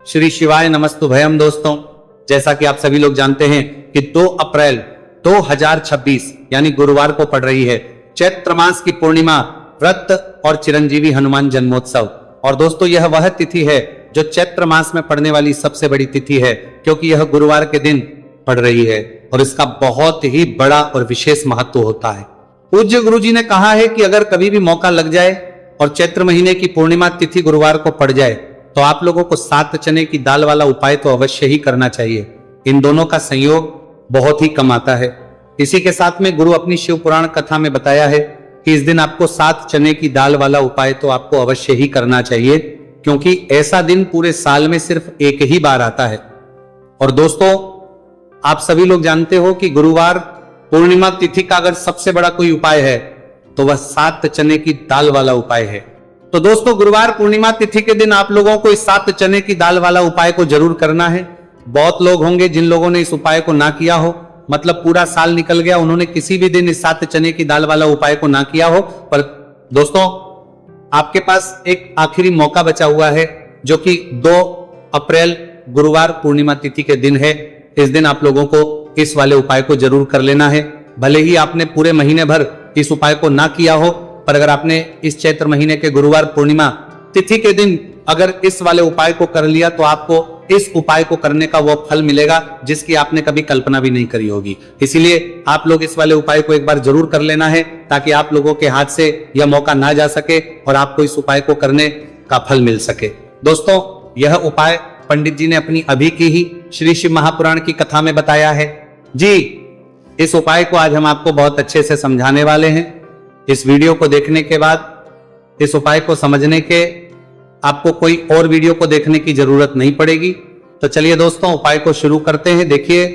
श्री शिवाय नमस्तुभयम। दोस्तों, जैसा कि आप सभी लोग जानते हैं कि 2 अप्रैल 2026 यानी गुरुवार को पड़ रही है चैत्र मास की पूर्णिमा, व्रत और चिरंजीवी हनुमान जन्मोत्सव। और दोस्तों, यह वह तिथि है जो चैत्र मास में पड़ने वाली सबसे बड़ी तिथि है, क्योंकि यह गुरुवार के दिन पड़ रही है और इसका बहुत ही बड़ा और विशेष महत्व होता है। पूज्य गुरु जी ने कहा है कि अगर कभी भी मौका लग जाए और चैत्र महीने की पूर्णिमा तिथि गुरुवार को पड़ जाए तो आप लोगों को 7 चने की दाल वाला उपाय तो अवश्य ही करना चाहिए। इन दोनों का संयोग बहुत ही कम आता है। इसी के साथ में गुरु अपनी शिव पुराण कथा में बताया है कि इस दिन आपको 7 चने की दाल वाला उपाय तो आपको अवश्य ही करना चाहिए, क्योंकि ऐसा दिन पूरे साल में सिर्फ एक ही बार आता है। और दोस्तों, आप सभी लोग जानते हो कि गुरुवार पूर्णिमा तिथि का अगर सबसे बड़ा कोई उपाय है तो वह 7 चने की दाल वाला उपाय है। तो दोस्तों, गुरुवार पूर्णिमा तिथि के दिन आप लोगों को इस 7 चने की दाल वाला उपाय को जरूर करना है। बहुत लोग होंगे जिन लोगों ने इस उपाय को ना किया हो, मतलब पूरा साल निकल गया, उन्होंने किसी भी दिन इस 7 चने की दाल वाला उपाय को ना किया हो। पर दोस्तों, आपके पास एक आखिरी मौका बचा हुआ है, जो कि 2 अप्रैल गुरुवार पूर्णिमा तिथि के दिन है। इस दिन आप लोगों को इस वाले उपाय को जरूर कर लेना है। भले ही आपने पूरे महीने भर इस उपाय को ना किया हो, पर अगर आपने इस चैत्र महीने के गुरुवार पूर्णिमा तिथि के दिन अगर इस वाले उपाय को कर लिया तो आपको इस उपाय को करने का वो फल मिलेगा जिसकी आपने कभी कल्पना भी नहीं करी होगी। इसीलिए आप लोग इस वाले उपाय को एक बार जरूर कर लेना है, ताकि आप लोगों के हाथ से यह मौका ना जा सके और आपको इस उपाय को करने का फल मिल सके। दोस्तों, यह उपाय पंडित जी ने अपनी अभी की ही श्री शिव महापुराण की कथा में बताया है जी। इस उपाय को आज हम आपको बहुत अच्छे से समझाने वाले हैं। इस वीडियो को देखने के बाद, इस उपाय को समझने के आपको कोई और वीडियो को देखने की जरूरत नहीं पड़ेगी। तो चलिए दोस्तों, उपाय को शुरू करते हैं। देखिए,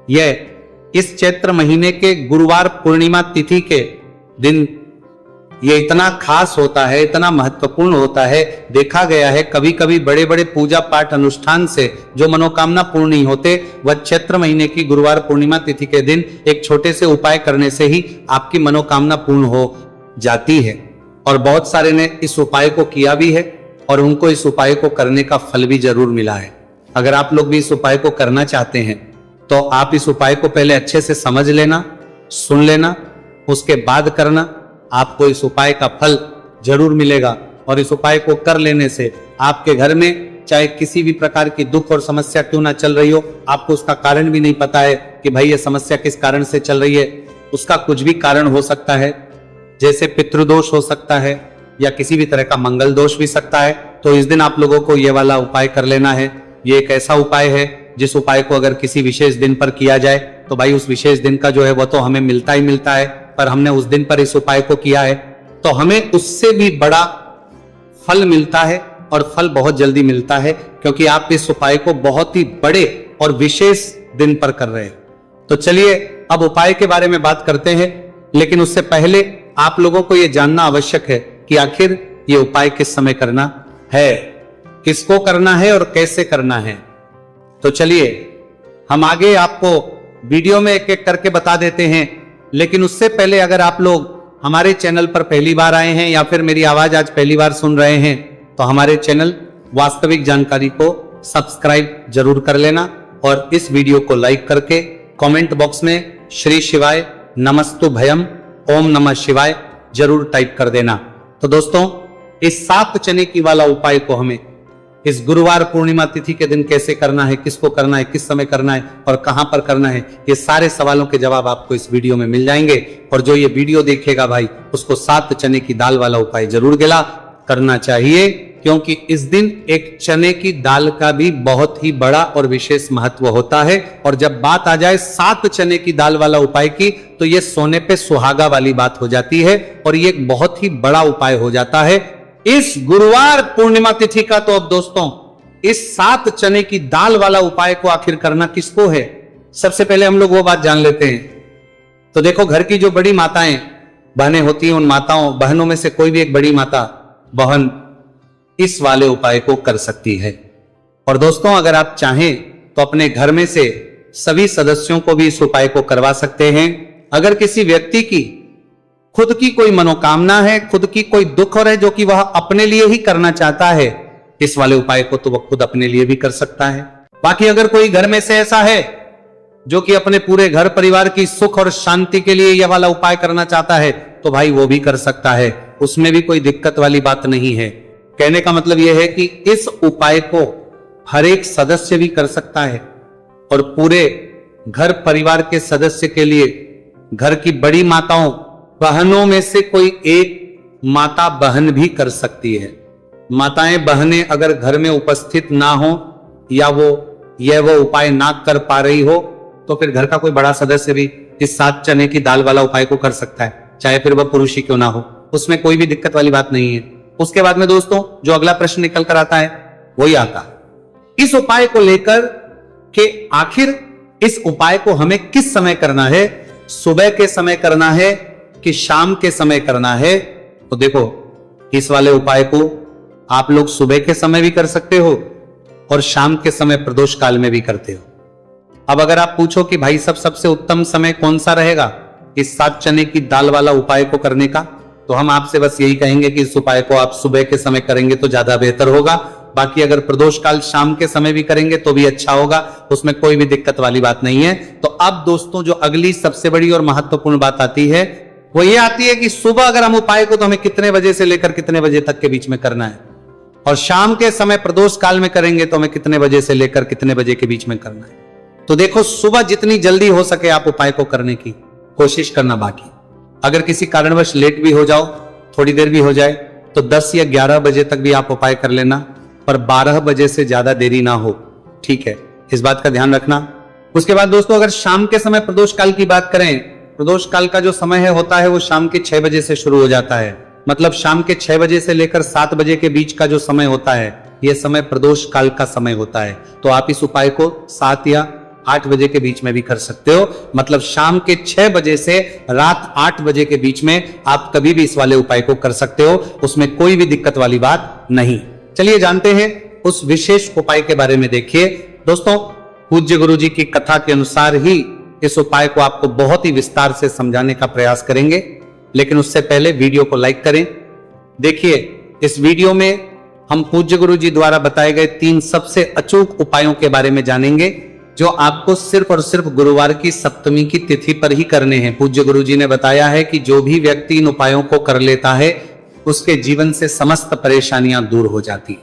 यह इस चैत्र महीने के गुरुवार पूर्णिमा तिथि के दिन ये इतना खास होता है, इतना महत्वपूर्ण होता है। देखा गया है कभी कभी बड़े बड़े पूजा पाठ अनुष्ठान से जो मनोकामना पूर्ण नहीं होते, वह चैत्र महीने की गुरुवार पूर्णिमा तिथि के दिन एक छोटे से उपाय करने से ही आपकी मनोकामना पूर्ण हो जाती है। और बहुत सारे ने इस उपाय को किया भी है और उनको इस उपाय को करने का फल भी जरूर मिला है। अगर आप लोग भी इस उपाय को करना चाहते हैं तो आप इस उपाय को पहले अच्छे से समझ लेना, सुन लेना, उसके बाद करना। आपको इस उपाय का फल जरूर मिलेगा और इस उपाय को कर लेने से आपके घर में चाहे किसी भी प्रकार की दुख और समस्या क्यों ना चल रही हो, आपको उसका कारण भी नहीं पता है कि भाई ये समस्या किस कारण से चल रही है, उसका कुछ भी कारण हो सकता है, जैसे पितृदोष हो सकता है या किसी भी तरह का मंगल दोष भी सकता है। तो इस दिन आप लोगों को ये वाला उपाय कर लेना है। ये एक ऐसा उपाय है जिस उपाय को अगर किसी विशेष दिन पर किया जाए तो भाई उस विशेष दिन का जो है वो तो हमें मिलता ही मिलता है, पर हमने उस दिन पर इस उपाय को किया है तो हमें उससे भी बड़ा फल मिलता है और फल बहुत जल्दी मिलता है, क्योंकि आप इस उपाय को बहुत ही बड़े और विशेष दिन पर कर रहे हैं। तो चलिए अब उपाय के बारे में बात करते हैं, लेकिन उससे पहले आप लोगों को यह जानना आवश्यक है कि आखिर ये उपाय किस समय करना है, किसको करना है और कैसे करना है। तो चलिए हम आगे आपको वीडियो में एक एक करके बता देते हैं, लेकिन उससे पहले अगर आप लोग हमारे चैनल पर पहली बार आए हैं या फिर मेरी आवाज आज पहली बार सुन रहे हैं तो हमारे चैनल वास्तविक जानकारी को सब्सक्राइब जरूर कर लेना और इस वीडियो को लाइक करके कमेंट बॉक्स में श्री शिवाय नमस्तुभयम ओम नमः शिवाय जरूर टाइप कर देना। तो दोस्तों, इस 7 चने की वाला उपाय को हमें इस गुरुवार पूर्णिमा तिथि के दिन कैसे करना है, किसको करना है, किस समय करना है और कहां पर करना है, ये सारे सवालों के जवाब आपको इस वीडियो में मिल जाएंगे। और जो ये वीडियो देखेगा भाई, उसको 7 चने की दाल वाला उपाय जरूर गिला करना चाहिए, क्योंकि इस दिन एक चने की दाल का भी बहुत ही बड़ा और विशेष महत्व होता है। और जब बात आ जाए 7 चने की दाल वाला उपाय की, तो ये सोने पे सुहागा वाली बात हो जाती है और ये एक बहुत ही बड़ा उपाय हो जाता है इस गुरुवार पूर्णिमा तिथि का। तो अब दोस्तों, इस 7 चने की दाल वाला उपाय को आखिर करना किसको है, सबसे पहले हम लोग वो बात जान लेते हैं। तो देखो, घर की जो बड़ी माताएं बहनें होती हैं, उन माताओं बहनों में से कोई भी एक बड़ी माता बहन इस वाले उपाय को कर सकती है। और दोस्तों, अगर आप चाहें तो अपने घर में से सभी सदस्यों को भी इस उपाय को करवा सकते हैं। अगर किसी व्यक्ति की खुद की कोई मनोकामना है, खुद की कोई दुख है जो कि वह अपने लिए ही करना चाहता है, इस वाले उपाय को तो वह खुद अपने लिए भी कर सकता है। बाकी अगर कोई घर में से ऐसा है जो कि अपने पूरे घर परिवार की सुख और शांति के लिए यह वाला उपाय करना चाहता है, तो भाई वो भी कर सकता है, उसमें भी कोई दिक्कत वाली बात नहीं है। कहने का मतलब यह है कि इस उपाय को हर एक सदस्य भी कर सकता है और पूरे घर परिवार के सदस्य के लिए घर की बड़ी माताओं बहनों में से कोई एक माता बहन भी कर सकती है। माताएं बहनें अगर घर में उपस्थित ना हो या वो उपाय ना कर पा रही हो, तो फिर घर का कोई बड़ा सदस्य भी इस 7 चने की दाल वाला उपाय को कर सकता है, चाहे फिर वह पुरुष ही क्यों ना हो, उसमें कोई भी दिक्कत वाली बात नहीं है। उसके बाद में दोस्तों जो अगला प्रश्न निकल कर आता है वही आता है इस उपाय को लेकर कि आखिर इस उपाय को हमें किस समय करना है, सुबह के समय करना है कि शाम के समय करना है। तो देखो, इस वाले उपाय को आप लोग सुबह के समय भी कर सकते हो और शाम के समय प्रदोष काल में भी करते हो। अब अगर आप पूछो कि भाई सबसे उत्तम समय कौन सा रहेगा इस 7 चने की दाल वाला उपाय को करने का, तो हम आपसे बस यही कहेंगे कि इस उपाय को आप सुबह के समय करेंगे तो ज्यादा बेहतर होगा। बाकी अगर प्रदोष काल शाम के समय भी करेंगे तो भी अच्छा होगा, उसमें कोई भी दिक्कत वाली बात नहीं है। तो अब दोस्तों जो अगली सबसे बड़ी और महत्वपूर्ण बात आती है वो ये आती है कि सुबह अगर हम उपाय को तो हमें कितने बजे से लेकर कितने बजे तक के बीच में करना है, और शाम के समय प्रदोष काल में करेंगे तो हमें कितने बजे से लेकर कितने बजे के बीच में करना है। तो देखो, सुबह जितनी जल्दी हो सके आप उपाय को करने की कोशिश करना। बाकी अगर किसी कारणवश लेट भी हो जाओ, थोड़ी देर भी हो जाए, तो 10 या 11 बजे तक भी आप उपाय कर लेना, पर 12 बजे से ज्यादा देरी ना हो, ठीक है, इस बात का ध्यान रखना। उसके बाद दोस्तों अगर शाम के समय प्रदोष काल की बात करें, प्रदोष काल का जो समय है होता है वो शाम के 6 बजे से शुरू हो जाता है। मतलब शाम के 6 बजे से लेकर 7 बजे के बीच का जो समय होता है यह समय प्रदोष काल का समय होता है। तो आप इस उपाय को 7 या 8 बजे के बीच में भी कर सकते हो। मतलब शाम के 6 बजे से रात 8 बजे के बीच में आप कभी भी इस वाले उपाय को कर सकते हो, उसमें कोई भी दिक्कत वाली बात नहीं। चलिए जानते हैं उस विशेष उपाय के बारे में। देखिए दोस्तों, पूज्य गुरु जी की कथा के अनुसार ही इस उपाय को आपको बहुत ही विस्तार से समझाने का प्रयास करेंगे, लेकिन उससे पहले वीडियो को लाइक करें। देखिए, इस वीडियो में हम पूज्य गुरु जी द्वारा बताए गए 3 सबसे अचूक उपायों के बारे में जानेंगे, जो आपको सिर्फ और सिर्फ गुरुवार की सप्तमी की तिथि पर ही करने हैं। पूज्य गुरु जी ने बताया है कि जो भी व्यक्ति इन उपायों को कर लेता है उसके जीवन से समस्त परेशानियां दूर हो जाती।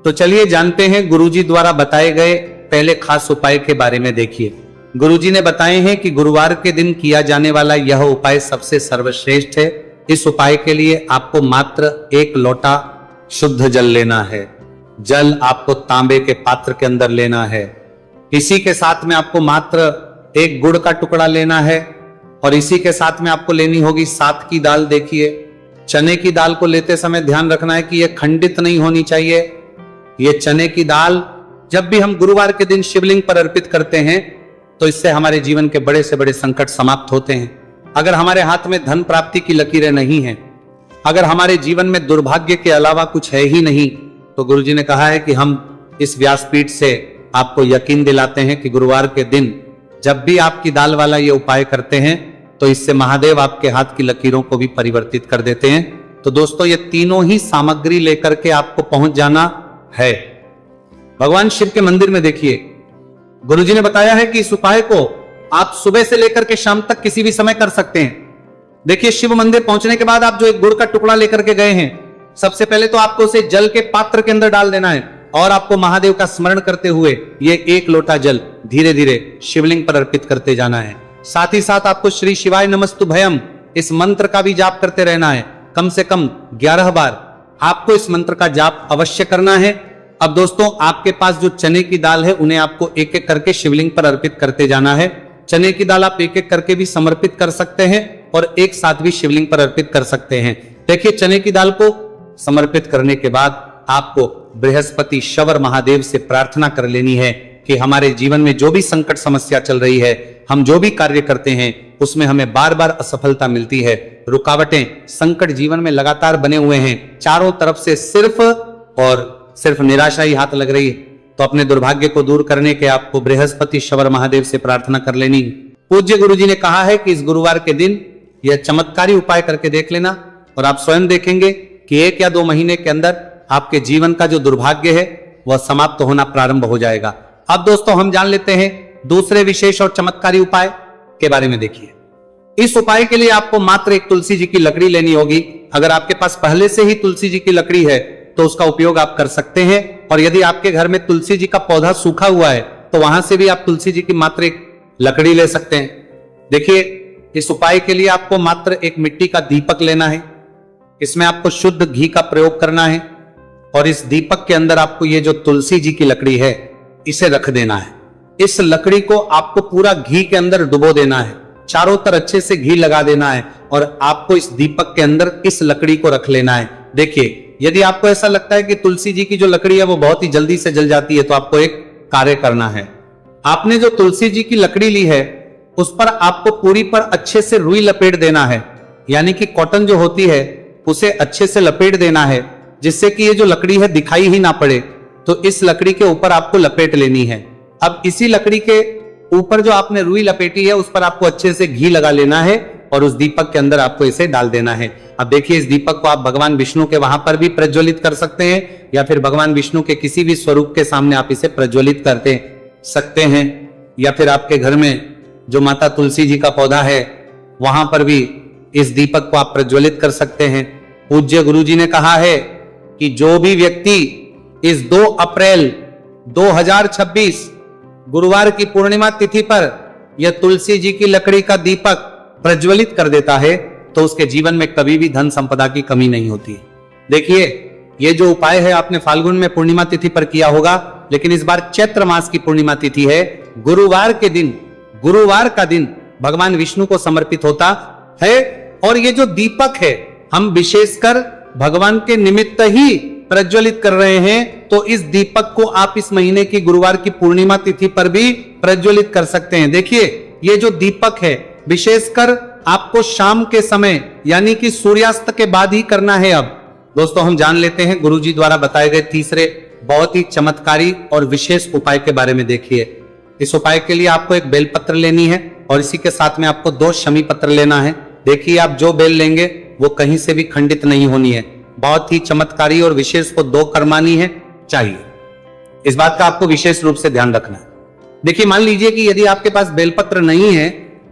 तो चलिए जानते हैं गुरुजी द्वारा बताए गए पहले खास उपाय के बारे में। देखिए, गुरुजी ने बताए हैं कि गुरुवार के दिन किया जाने वाला यह उपाय सबसे सर्वश्रेष्ठ है। इस उपाय के लिए आपको मात्र 1 लोटा शुद्ध जल लेना है। जल आपको तांबे के पात्र के अंदर लेना है। इसी के साथ में आपको मात्र 1 गुड़ का टुकड़ा लेना है, और इसी के साथ में आपको लेनी होगी 7 की दाल। देखिए, चने की दाल को लेते समय ध्यान रखना है कि यह खंडित नहीं होनी चाहिए। यह चने की दाल जब भी हम गुरुवार के दिन शिवलिंग पर अर्पित करते हैं तो इससे हमारे जीवन के बड़े से बड़े संकट समाप्त होते हैं। अगर हमारे हाथ में धन प्राप्ति की लकीरें नहीं हैं, अगर हमारे जीवन में दुर्भाग्य के अलावा कुछ है ही नहीं, तो गुरुजी ने कहा है कि हम इस व्यासपीठ से आपको यकीन दिलाते हैं कि गुरुवार के दिन जब भी आपकी दाल वाला ये उपाय करते हैं तो इससे महादेव आपके हाथ की लकीरों को भी परिवर्तित कर देते हैं। तो दोस्तों, ये तीनों ही सामग्री लेकर के आपको पहुंच जाना है भगवान शिव के मंदिर में। देखिए, गुरुजी ने बताया है कि इस उपाय को आप सुबह से लेकर के शाम तक किसी भी समय कर सकते हैं। देखिए, शिव मंदिर पहुंचने के बाद आप जो एक गुड़ का टुकड़ा लेकर के गए हैं, सबसे पहले तो आपको उसे जल के पात्र के अंदर डाल देना है, और आपको महादेव का स्मरण करते हुए ये 1 लोटा जल धीरे धीरे शिवलिंग पर अर्पित करते जाना है। साथ ही साथ आपको श्री शिवाय नमस्तुभयम इस मंत्र का भी जाप करते रहना है। कम से कम 11 बार आपको इस मंत्र का जाप अवश्य करना है। अब दोस्तों, आपके पास जो चने की दाल है उन्हें आपको एक एक करके शिवलिंग पर अर्पित करते जाना है। चने की दाल आप एक एक करके भी समर्पित कर सकते हैं और एक साथ भी शिवलिंग पर अर्पित कर सकते हैं। देखिए, चने की दाल को समर्पित करने के बाद आपको बृहस्पति शवर महादेव से प्रार्थना कर लेनी है कि हमारे जीवन में जो भी संकट समस्या चल रही है, हम जो भी कार्य करते हैं उसमें हमें बार बार असफलता मिलती है, रुकावटें, संकट जीवन में लगातार बने हुए हैं, चारों तरफ से सिर्फ और सिर्फ निराशा ही हाथ लग रही है, तो अपने दुर्भाग्य को दूर करने के आपको बृहस्पति शवर महादेव से प्रार्थना कर लेनी। पूज्य गुरुजी ने कहा है कि इस गुरुवार के दिन यह चमत्कारी उपाय करके देख लेना, और आप स्वयं देखेंगे कि 1 या 2 महीने के अंदर आपके जीवन का जो दुर्भाग्य है वह समाप्त होना प्रारंभ हो जाएगा। अब दोस्तों हम जान लेते हैं दूसरे विशेष और चमत्कारी उपाय के बारे में। देखिए, इस उपाय के लिए आपको मात्र एक तुलसी जी की लकड़ी लेनी होगी। अगर आपके पास पहले से ही तुलसी जी की लकड़ी है तो उसका उपयोग आप कर सकते हैं, और यदि आपके घर में तुलसी जी का पौधा सूखा हुआ है तो वहां से भी आप तुलसी जी की मात्र एक लकड़ी ले सकते हैं। देखिए, इस उपाय के लिए आपको मात्र एक मिट्टी का दीपक लेना है। इसमें आपको शुद्ध घी का प्रयोग करना है, और इस दीपक के अंदर आपको ये जो तुलसी जी की लकड़ी है इसे रख देना है। इस लकड़ी को आपको पूरा घी के अंदर डुबो देना है, चारों तरफ अच्छे से घी लगा देना है, और आपको इस दीपक के अंदर इस लकड़ी को रख लेना है। देखिए, यदि आपको ऐसा लगता है कि तुलसी जी की जो लकड़ी है वो बहुत ही जल्दी से जल जाती है, तो आपको एक कार्य करना है। आपने जो तुलसी जी की लकड़ी ली है उस पर आपको पूरी पर अच्छे से रुई लपेट देना है, यानी कि कॉटन जो होती है उसे अच्छे से लपेट देना है, जिससे कि ये जो लकड़ी है दिखाई ही ना पड़े। तो इस लकड़ी के ऊपर आपको लपेट लेनी है। अब इसी लकड़ी के ऊपर जो आपने रुई लपेटी है उस पर आपको अच्छे से घी लगा लेना है, और उस दीपक के अंदर आपको इसे डाल देना है। अब देखिए, इस दीपक को आप भगवान विष्णु के वहां पर भी प्रज्वलित कर सकते हैं, या फिर भगवान विष्णु के किसी भी स्वरूप के सामने आप इसे प्रज्वलित करते सकते हैं, या फिर आपके घर में जो माता तुलसी जी का पौधा है वहां पर भी इस दीपक को आप प्रज्वलित कर सकते हैं। पूज्य गुरु जी ने कहा है कि जो भी व्यक्ति इस 2 अप्रैल 2026 गुरुवार की पूर्णिमा तिथि पर यह तुलसी जी की लकड़ी का दीपक प्रज्वलित कर देता है तो उसके जीवन में कभी भी धन संपदा की कमी नहीं होती। देखिए, ये जो उपाय है आपने फाल्गुन में पूर्णिमा तिथि पर किया होगा, लेकिन इस बार चैत्र मास की पूर्णिमा तिथि है, गुरुवार के दिन, गुरुवार का दिन भगवान विष्णु को समर्पित होता है। और ये जो दीपक है हम विशेषकर भगवान के निमित्त ही प्रज्वलित कर रहे हैं, तो इस दीपक को आप इस महीने की गुरुवार की पूर्णिमा तिथि पर भी प्रज्वलित कर सकते हैं। देखिए, ये जो दीपक है विशेषकर आपको शाम के समय यानी कि सूर्यास्त के बाद ही करना है। अब दोस्तों हम जान लेते हैं गुरुजी द्वारा बताए गए तीसरे बहुत ही चमत्कारी और विशेष उपाय के बारे में। देखिए, इस उपाय के लिए आपको एक बेलपत्र लेनी है, और इसी के साथ में आपको 2 शमी पत्र लेना है। देखिए, आप जो बेल लेंगे वो कहीं से भी खंडित नहीं होनी है, बहुत ही चमत्कारी और विशेष को 2 कर्मानी है चाहिए। इस बात का आपको विशेष रूप से ध्यान रखना है। देखिए, मान लीजिए कि यदि आपके पास बेलपत्र नहीं है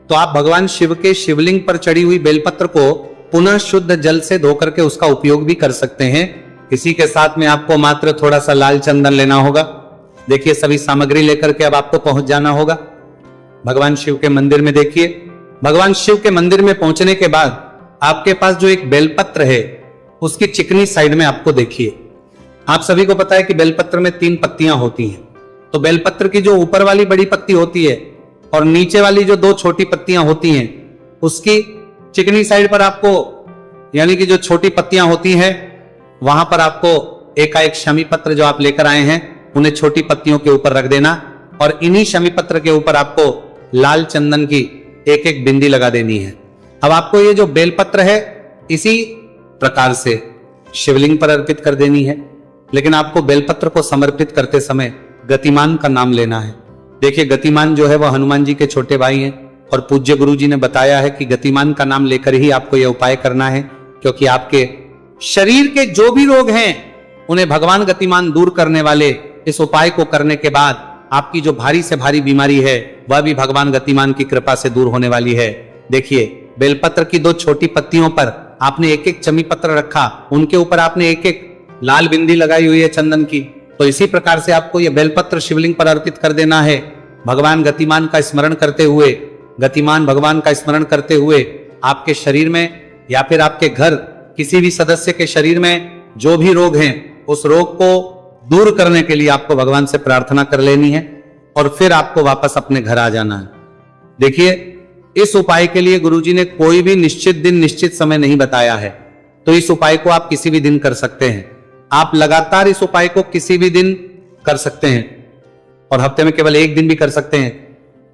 तो आप भगवान शिव के शिवलिंग पर चढ़ी हुई बेलपत्र को पुनः शुद्ध जल से धो करके उसका उपयोग भी कर सकते हैं। इसी के साथ में आपको मात्र थोड़ा सा लाल चंदन लेना होगा। देखिए, सभी सामग्री लेकर के अब आपको पहुंच जाना होगा भगवान शिव के मंदिर में। देखिए, भगवान शिव के मंदिर में पहुंचने के बाद आपके पास जो एक बेलपत्र है उसकी चिकनी साइड में आपको देखिए, आप सभी को पता है कि बेलपत्र में 3 पत्तियां होती हैं। तो बेलपत्र की जो ऊपर वाली बड़ी पत्ती होती है और नीचे वाली जो 2 छोटी पत्तियां होती हैं, उसकी चिकनी साइड पर आपको, यानी कि जो छोटी पत्तियां होती हैं वहां पर आपको एकाएक शमी पत्र जो आप लेकर आए हैं उन्हें छोटी पत्तियों के ऊपर रख देना, और इन्हीं शमी पत्र के ऊपर आपको लाल चंदन की एक एक बिंदी लगा देनी है। अब आपको ये जो बेलपत्र है इसी प्रकार से शिवलिंग पर अर्पित कर देनी है, लेकिन आपको बेलपत्र को समर्पित करते समय गतिमान का नाम लेना है। देखिए, गतिमान जो है वह हनुमान जी के छोटे भाई हैं, और पूज्य गुरु जी ने बताया है कि गतिमान का नाम लेकर ही आपको यह उपाय करना है, क्योंकि आपके शरीर के जो भी रोग हैं उन्हें भगवान गतिमान दूर करने वाले इस उपाय को करने के बाद आपकी जो भारी से भारी बीमारी है वह भी भगवान गतिमान की कृपा से दूर होने वाली है। देखिए, बेलपत्र की 2 छोटी पत्तियों पर आपने एक एक चमी पत्र रखा, उनके ऊपर आपने एक एक लाल बिंदी लगाई हुई है चंदन की। तो इसी प्रकार से आपको यह बेलपत्र शिवलिंग पर अर्पित कर देना है, भगवान गतिमान का स्मरण करते हुए, गतिमान भगवान का स्मरण करते हुए आपके शरीर में या फिर आपके घर किसी भी सदस्य के शरीर में जो भी रोग हैं उस रोग को दूर करने के लिए आपको भगवान से प्रार्थना कर लेनी है, और फिर आपको वापस अपने घर आ जाना है। देखिए, इस उपाय के लिए गुरुजी ने कोई भी निश्चित दिन निश्चित समय नहीं बताया है, तो इस उपाय को आप किसी भी दिन कर सकते हैं। आप लगातार इस उपाय को किसी भी दिन कर सकते हैं, और हफ्ते में केवल 1 दिन भी कर सकते हैं।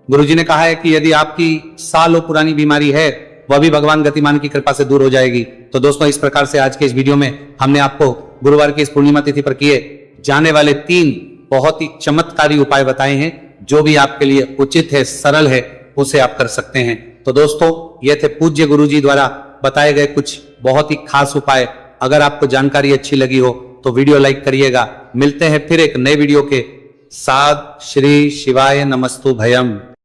गुरुजी ने कहा है कि यदि आपकी सालों पुरानी बीमारी है वह भी भगवान गतिमान की कृपा से दूर हो जाएगी। तो दोस्तों, इस प्रकार से आज के इस वीडियो में हमने आपको गुरुवार की इस पूर्णिमा तिथि पर किए जाने वाले 3 बहुत ही चमत्कारी उपाय बताए हैं, जो भी आपके लिए उचित है, सरल है, उसे आप कर सकते हैं। तो दोस्तों, ये थे पूज्य गुरुजी द्वारा बताए गए कुछ बहुत ही खास उपाय। अगर आपको जानकारी अच्छी लगी हो तो वीडियो लाइक करिएगा। मिलते हैं फिर एक नए वीडियो के साथ। श्री शिवाय नमस्तु भयम।